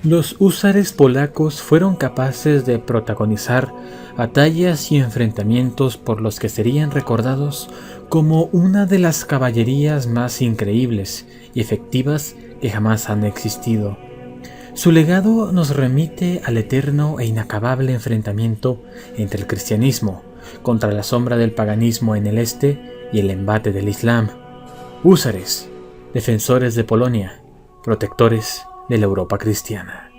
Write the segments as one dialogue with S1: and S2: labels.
S1: Los húsares polacos fueron capaces de protagonizar batallas y enfrentamientos por los que serían recordados como una de las caballerías más increíbles y efectivas que jamás han existido. Su legado nos remite al eterno e inacabable enfrentamiento entre el cristianismo contra la sombra del paganismo en el este y el embate del Islam. Húsares, defensores de Polonia, protectores de la Europa cristiana.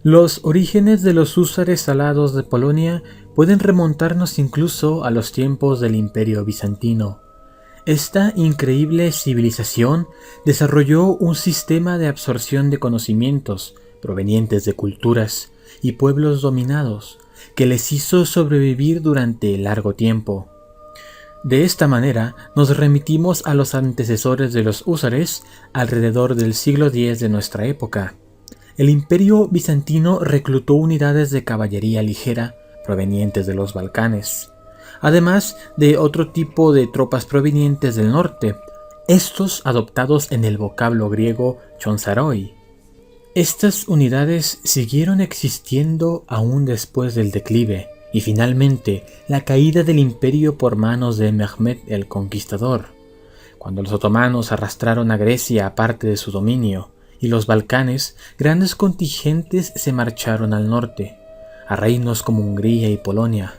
S1: Los orígenes de los húsares alados de Polonia pueden remontarnos incluso a los tiempos del Imperio Bizantino. Esta increíble civilización desarrolló un sistema de absorción de conocimientos provenientes de culturas y pueblos dominados que les hizo sobrevivir durante largo tiempo. De esta manera nos remitimos a los antecesores de los húsares alrededor del siglo X de nuestra época. El Imperio Bizantino reclutó unidades de caballería ligera provenientes de los Balcanes, además de otro tipo de tropas provenientes del norte, estos adoptados en el vocablo griego chonzaroi. Estas unidades siguieron existiendo aún después del declive y finalmente la caída del imperio por manos de Mehmed el Conquistador, cuando los otomanos arrastraron a Grecia a parte de su dominio y los Balcanes, grandes contingentes se marcharon al norte, a reinos como Hungría y Polonia.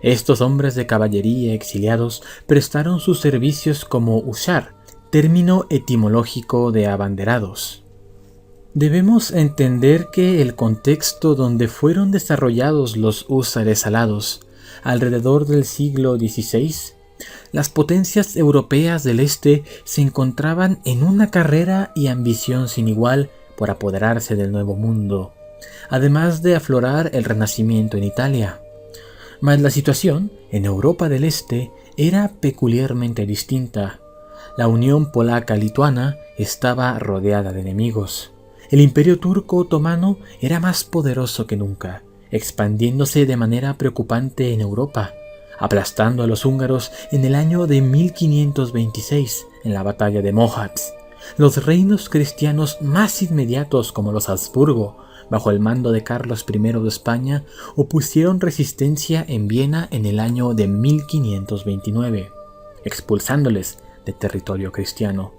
S1: Estos hombres de caballería exiliados prestaron sus servicios como hussar, término etimológico de abanderados. Debemos entender que el contexto donde fueron desarrollados los húsares alados, alrededor del siglo XVI, las potencias europeas del este se encontraban en una carrera y ambición sin igual por apoderarse del Nuevo Mundo, además de aflorar el Renacimiento en Italia. Mas la situación en Europa del Este era peculiarmente distinta. La Unión Polaca-Lituana estaba rodeada de enemigos. El Imperio Turco Otomano era más poderoso que nunca, expandiéndose de manera preocupante en Europa, aplastando a los húngaros en el año de 1526 en la batalla de Mohács. Los reinos cristianos más inmediatos como los Habsburgo, bajo el mando de Carlos I de España, opusieron resistencia en Viena en el año de 1529, expulsándoles de territorio cristiano.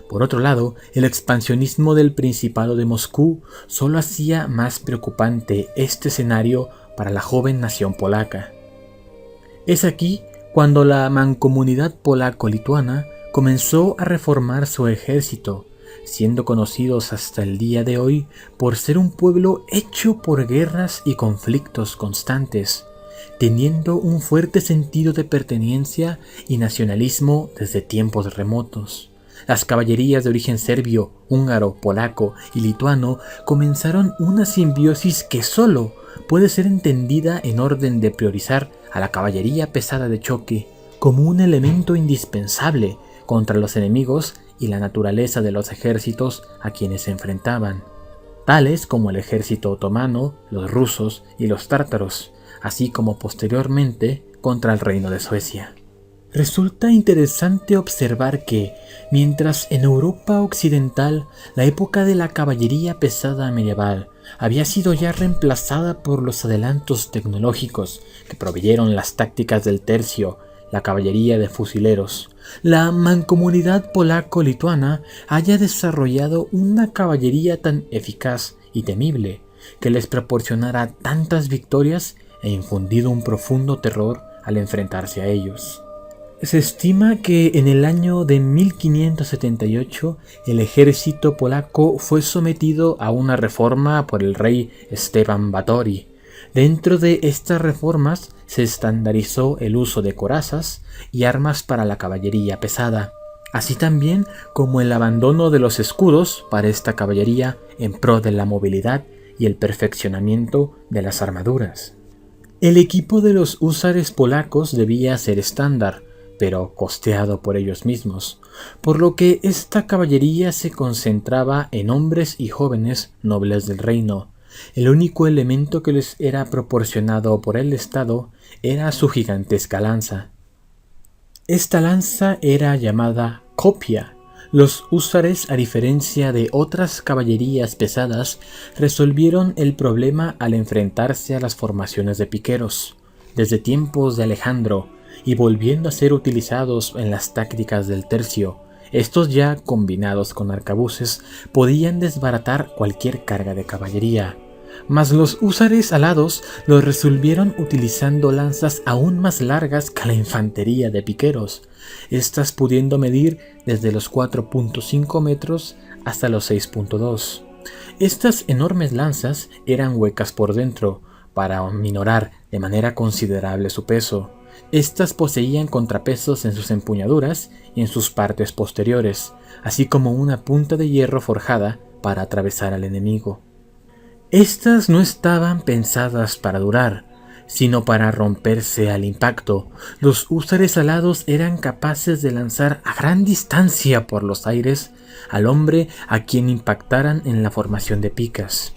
S1: Por otro lado, el expansionismo del Principado de Moscú solo hacía más preocupante este escenario para la joven nación polaca. Es aquí cuando la mancomunidad polaco-lituana comenzó a reformar su ejército, siendo conocidos hasta el día de hoy por ser un pueblo hecho por guerras y conflictos constantes, teniendo un fuerte sentido de pertenencia y nacionalismo desde tiempos remotos. Las caballerías de origen serbio, húngaro, polaco y lituano comenzaron una simbiosis que solo puede ser entendida en orden de priorizar a la caballería pesada de choque como un elemento indispensable contra los enemigos y la naturaleza de los ejércitos a quienes se enfrentaban, tales como el ejército otomano, los rusos y los tártaros, así como posteriormente contra el reino de Suecia. Resulta interesante observar que, mientras en Europa occidental la época de la caballería pesada medieval había sido ya reemplazada por los adelantos tecnológicos que proveyeron las tácticas del tercio, la caballería de fusileros, la mancomunidad polaco-lituana haya desarrollado una caballería tan eficaz y temible que les proporcionara tantas victorias e infundido un profundo terror al enfrentarse a ellos. Se estima que en el año de 1578 el ejército polaco fue sometido a una reforma por el rey Esteban Báthory. Dentro de estas reformas se estandarizó el uso de corazas y armas para la caballería pesada, así también como el abandono de los escudos para esta caballería en pro de la movilidad y el perfeccionamiento de las armaduras. El equipo de los húsares polacos debía ser estándar, pero costeado por ellos mismos, por lo que esta caballería se concentraba en hombres y jóvenes nobles del reino, El único elemento que les era proporcionado por el Estado era su gigantesca lanza. Esta lanza era llamada copia. Los húsares, a diferencia de otras caballerías pesadas, resolvieron el problema al enfrentarse a las formaciones de piqueros, desde tiempos de Alejandro, y volviendo a ser utilizados en las tácticas del tercio. Estos, ya combinados con arcabuces, podían desbaratar cualquier carga de caballería. Mas los húsares alados lo resolvieron utilizando lanzas aún más largas que la infantería de piqueros, estas pudiendo medir desde los 4.5 metros hasta los 6.2. Estas enormes lanzas eran huecas por dentro, para minorar de manera considerable su peso. Estas poseían contrapesos en sus empuñaduras y en sus partes posteriores, así como una punta de hierro forjada para atravesar al enemigo. Estas no estaban pensadas para durar, sino para romperse al impacto. Los húsares alados eran capaces de lanzar a gran distancia por los aires al hombre a quien impactaran en la formación de picas.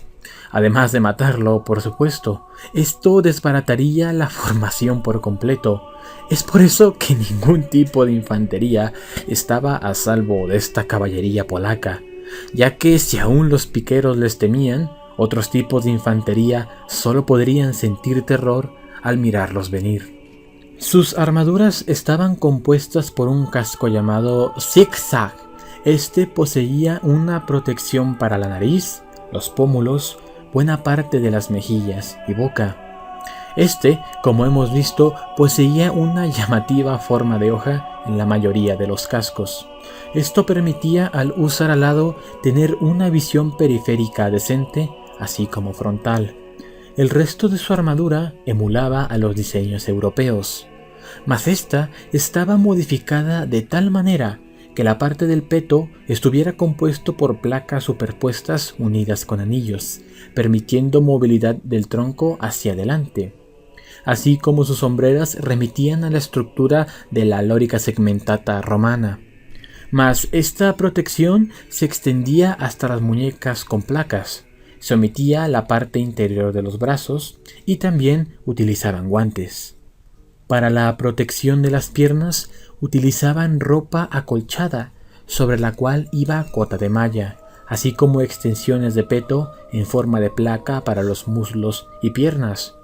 S1: Además de matarlo, por supuesto, esto desbarataría la formación por completo. Es por eso que ningún tipo de infantería estaba a salvo de esta caballería polaca, ya que si aún los piqueros les temían, otros tipos de infantería solo podrían sentir terror al mirarlos venir. Sus armaduras estaban compuestas por un casco llamado zigzag. Este poseía una protección para la nariz, los pómulos, buena parte de las mejillas y boca. Este, como hemos visto, poseía una llamativa forma de hoja en la mayoría de los cascos. Esto permitía al húsar alado tener una visión periférica decente, así como frontal. El resto de su armadura emulaba a los diseños europeos, mas esta estaba modificada de tal manera que la parte del peto estuviera compuesto por placas superpuestas unidas con anillos, permitiendo movilidad del tronco hacia adelante, así como sus hombreras remitían a la estructura de la lorica segmentata romana. Mas esta protección se extendía hasta las muñecas con placas, se omitía la parte interior de los brazos y también utilizaban guantes. Para la protección de las piernas utilizaban ropa acolchada sobre la cual iba cota de malla, así como extensiones de peto en forma de placa para los muslos y piernas.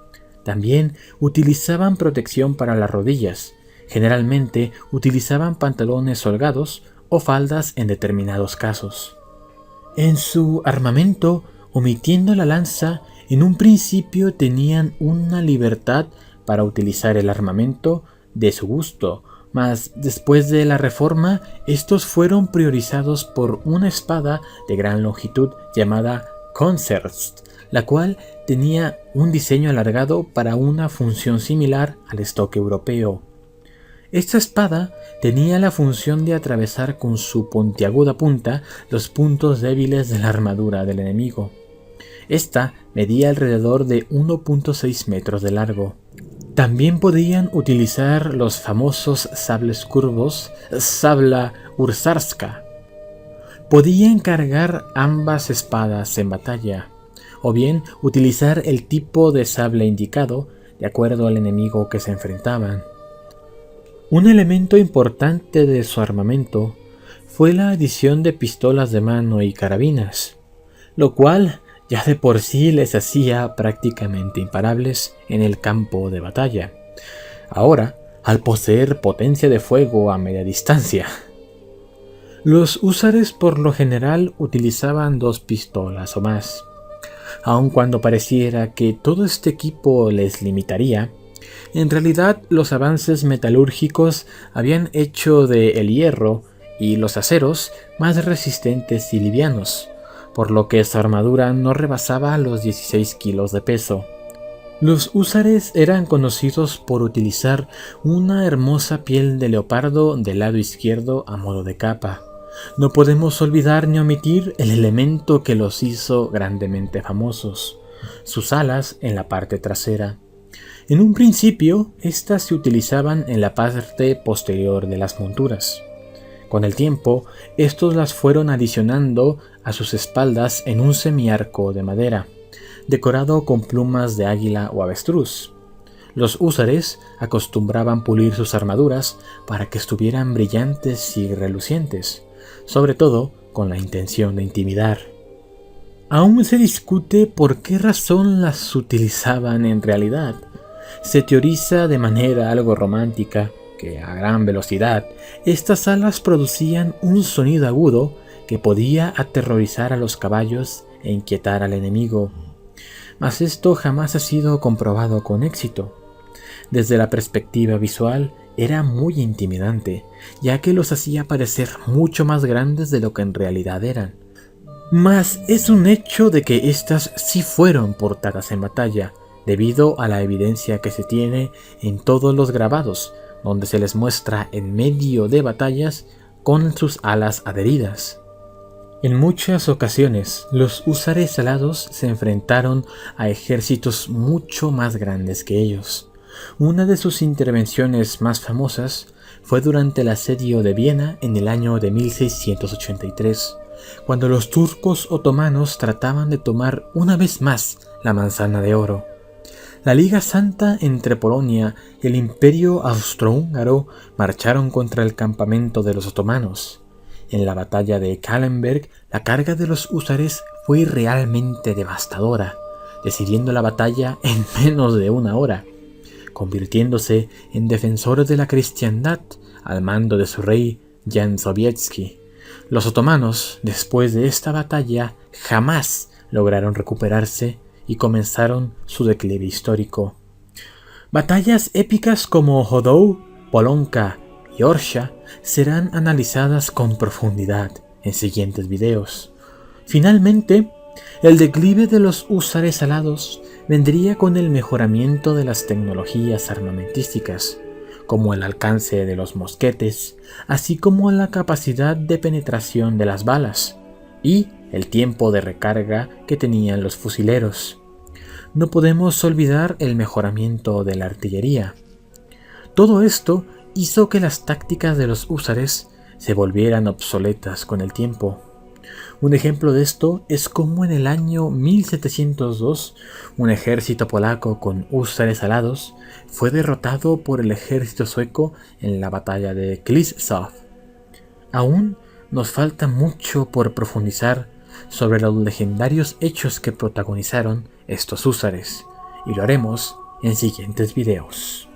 S1: También utilizaban protección para las rodillas. Generalmente utilizaban pantalones holgados o faldas en determinados casos. En su armamento, omitiendo la lanza, en un principio tenían una libertad para utilizar el armamento de su gusto, mas después de la reforma estos fueron priorizados por una espada de gran longitud llamada Konzerst, la cual tenía un diseño alargado para una función similar al estoque europeo. Esta espada tenía la función de atravesar con su puntiaguda punta los puntos débiles de la armadura del enemigo. Esta medía alrededor de 1.6 metros de largo. También podían utilizar los famosos sables curvos, sabla hursarska. Podían cargar ambas espadas en batalla, o bien utilizar el tipo de sable indicado de acuerdo al enemigo que se enfrentaban. Un elemento importante de su armamento fue la adición de pistolas de mano y carabinas, lo cual ya de por sí les hacía prácticamente imparables en el campo de batalla. Ahora, al poseer potencia de fuego a media distancia. Los húsares por lo general utilizaban 2 pistolas o más. Aun cuando pareciera que todo este equipo les limitaría, en realidad los avances metalúrgicos habían hecho el hierro y los aceros más resistentes y livianos, por lo que su armadura no rebasaba los 16 kilos de peso. Los húsares eran conocidos por utilizar una hermosa piel de leopardo del lado izquierdo a modo de capa. No podemos olvidar ni omitir el elemento que los hizo grandemente famosos, sus alas en la parte trasera. En un principio, estas se utilizaban en la parte posterior de las monturas. Con el tiempo, estos las fueron adicionando a sus espaldas en un semiarco de madera. decorado con plumas de águila o avestruz. Los húsares acostumbraban pulir sus armaduras para que estuvieran brillantes y relucientes, sobre todo con la intención de intimidar. Aún se discute por qué razón las utilizaban en realidad. Se teoriza de manera algo romántica que a gran velocidad estas alas producían un sonido agudo que podía aterrorizar a los caballos e inquietar al enemigo. Mas esto jamás ha sido comprobado con éxito. Desde la perspectiva visual era muy intimidante, ya que los hacía parecer mucho más grandes de lo que en realidad eran. Mas es un hecho de que éstas sí fueron portadas en batalla, debido a la evidencia que se tiene en todos los grabados, donde se les muestra en medio de batallas con sus alas adheridas. En muchas ocasiones, los húsares alados se enfrentaron a ejércitos mucho más grandes que ellos. Una de sus intervenciones más famosas fue durante el asedio de Viena en el año de 1683, cuando los turcos otomanos trataban de tomar una vez más la Manzana de Oro. La Liga Santa entre Polonia y el Imperio Austrohúngaro marcharon contra el campamento de los otomanos. En la batalla de Kahlenberg, la carga de los húsares fue realmente devastadora, decidiendo la batalla en menos de una hora, convirtiéndose en defensores de la cristiandad al mando de su rey Jan Sobieski. Los otomanos, después de esta batalla, jamás lograron recuperarse y comenzaron su declive histórico. Batallas épicas como Hodou, Polonka y Orsha serán analizadas con profundidad en siguientes videos. Finalmente, el declive de los húsares alados vendría con el mejoramiento de las tecnologías armamentísticas, como el alcance de los mosquetes, así como la capacidad de penetración de las balas y el tiempo de recarga que tenían los fusileros. No podemos olvidar el mejoramiento de la artillería. Todo esto hizo que las tácticas de los húsares se volvieran obsoletas con el tiempo. Un ejemplo de esto es cómo en el año 1702 un ejército polaco con húsares alados fue derrotado por el ejército sueco en la batalla de Klissow. Aún nos falta mucho por profundizar sobre los legendarios hechos que protagonizaron estos húsares, y lo haremos en siguientes videos.